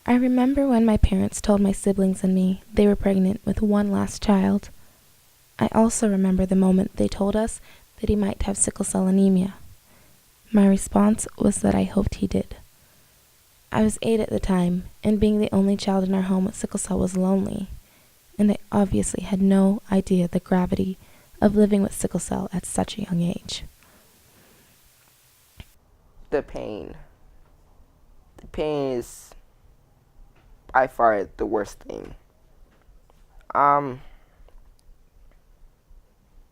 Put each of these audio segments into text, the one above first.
I remember when my parents told my siblings and me they were pregnant with one last child. I also remember the moment they told us that he might have sickle cell anemia. My response was that I hoped he did. I was 8 at the time, and being the only child in our home with sickle cell was lonely, and I obviously had no idea the gravity of living with sickle cell at such a young age. The pain. The pain is by far the worst thing.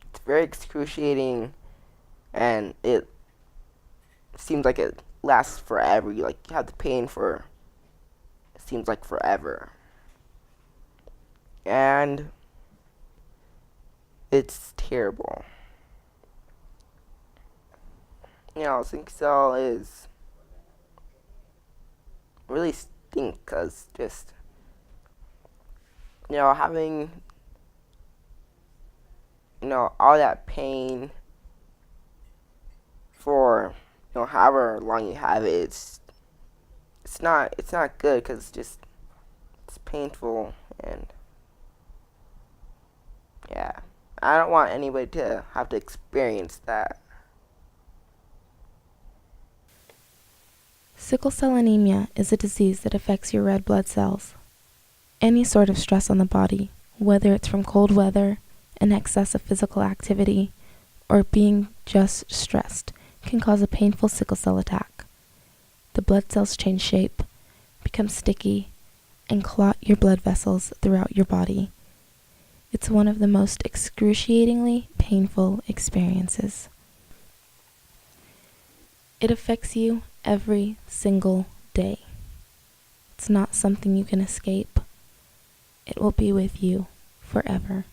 It's very excruciating, and it seems like it lasts forever. You have the pain for, it seems like forever. And it's terrible. Sickle cell is really stink because just, having, all that pain for, however long you have it, it's not good because it's painful, and yeah, I don't want anybody to have to experience that. Sickle cell anemia is a disease that affects your red blood cells. Any sort of stress on the body, whether it's from cold weather, an excess of physical activity, or being just stressed, can cause a painful sickle cell attack. The blood cells change shape, become sticky, and clot your blood vessels throughout your body. It's one of the most excruciatingly painful experiences. It affects you every single day. It's not something you can escape. It will be with you forever.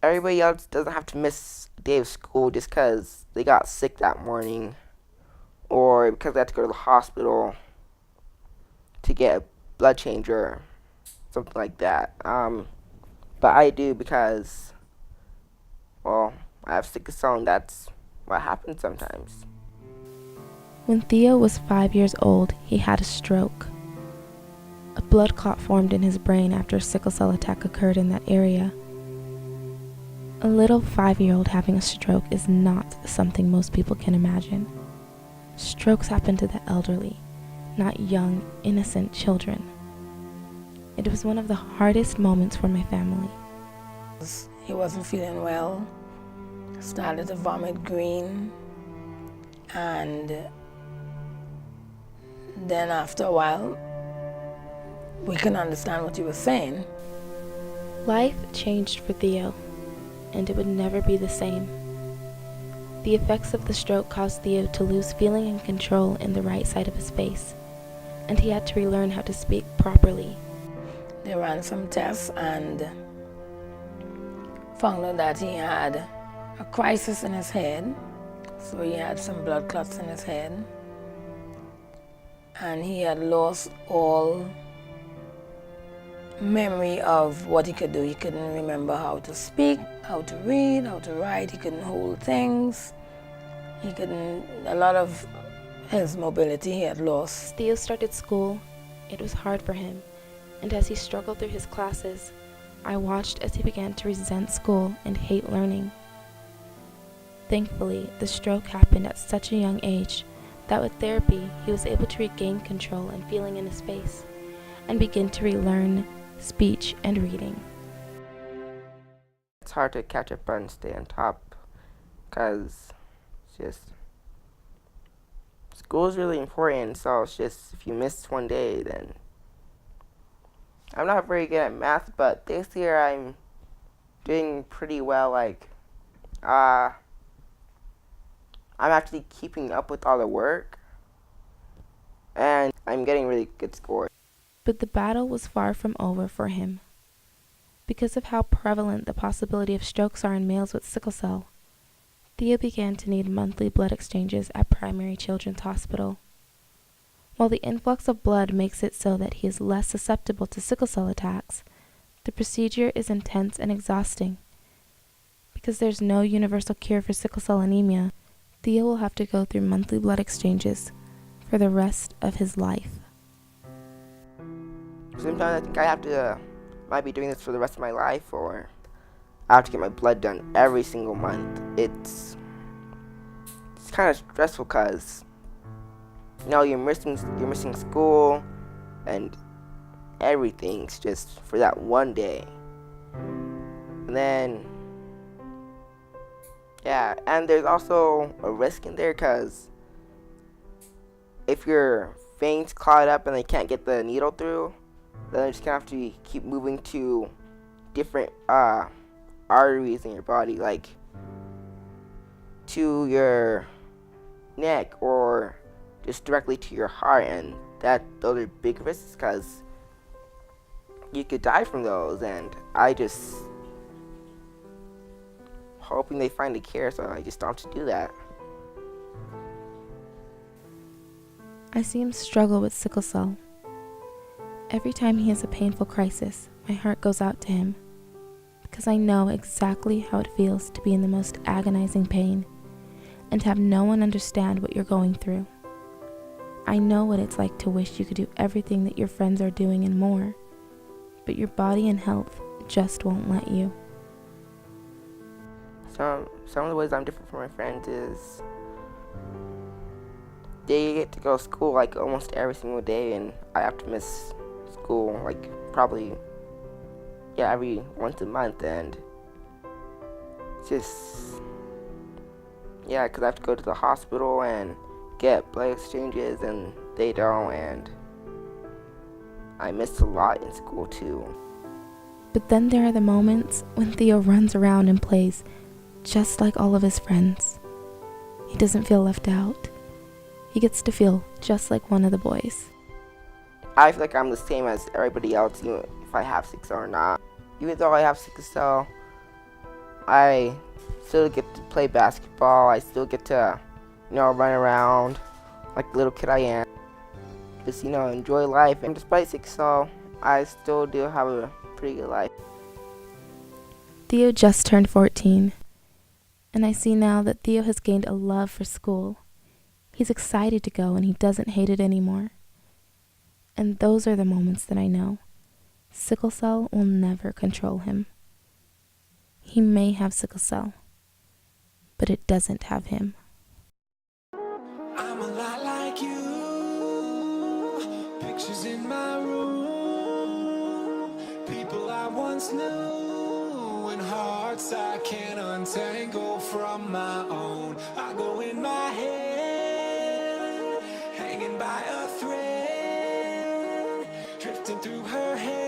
Everybody else doesn't have to miss a day of school just because they got sick that morning, or because they had to go to the hospital to get a blood change or something like that. But I do because, well, I have sickle cell, and that's what happens sometimes. When Theo was 5 years old, he had a stroke. A blood clot formed in his brain after a sickle cell attack occurred in that area. A little 5-year-old having a stroke is not something most people can imagine. Strokes happen to the elderly, not young, innocent children. It was one of the hardest moments for my family. He wasn't feeling well, started to vomit green, and then after a while, we couldn't understand what he was saying. Life changed for Theo, and it would never be the same. The effects of the stroke caused Theo to lose feeling and control in the right side of his face, and he had to relearn how to speak properly. They ran some tests and found out that he had a crisis in his head, so he had some blood clots in his head, and he had lost all memory of what he could do. He couldn't remember how to speak, how to read, how to write. He couldn't hold things. A lot of his mobility he had lost. Theo started school. It was hard for him, and as he struggled through his classes, I watched as he began to resent school and hate learning. Thankfully, the stroke happened at such a young age that with therapy, he was able to regain control and feeling in his face and begin to relearn speech and reading. It's hard to catch up and stay on top because school is really important, so it's just, if you miss one day, then I'm not very good at math, but this year I'm doing pretty well. I'm actually keeping up with all the work, and I'm getting really good scores. But the battle was far from over for him. Because of how prevalent the possibility of strokes are in males with sickle cell, Theo began to need monthly blood exchanges at Primary Children's Hospital. While the influx of blood makes it so that he is less susceptible to sickle cell attacks, the procedure is intense and exhausting. Because there's no universal cure for sickle cell anemia, Theo will have to go through monthly blood exchanges for the rest of his life. Sometimes I think might be doing this for the rest of my life, or I have to get my blood done every single month. It's kind of stressful because, you're missing school and everything's just for that one day. And then, and there's also a risk in there because if your veins clot up and they can't get the needle through, then they're just gonna have to keep moving to different arteries in your body, like to your neck or just directly to your heart, and those are big risks because you could die from those. And I just hoping they find a cure, so I just don't have to do that. I see him struggle with sickle cell. Every time he has a painful crisis, my heart goes out to him, because I know exactly how it feels to be in the most agonizing pain and to have no one understand what you're going through. I know what it's like to wish you could do everything that your friends are doing and more, but your body and health just won't let you. Some of the ways I'm different from my friends is they get to go to school like almost every single day, and I have to miss school like probably every once a month, and it's just because I have to go to the hospital and get blood exchanges, and they don't, and I missed a lot in school too. But then there are the moments when Theo runs around and plays just like all of his friends. He doesn't feel left out. He gets to feel just like one of the boys. I feel like I'm the same as everybody else, even if I have sickle cell or not. Even though I have sickle cell, I still get to play basketball. I still get to, run around like the little kid I am. Just, enjoy life. And despite sickle cell, I still do have a pretty good life. Theo just turned 14, and I see now that Theo has gained a love for school. He's excited to go, and he doesn't hate it anymore. And those are the moments that I know sickle cell will never control him. He may have sickle cell, but it doesn't have him. I'm a lot like you. Pictures in my room. People I once knew, and hearts I can't untangle from my own. I go in my head, hanging by a thread, drifting through her hair.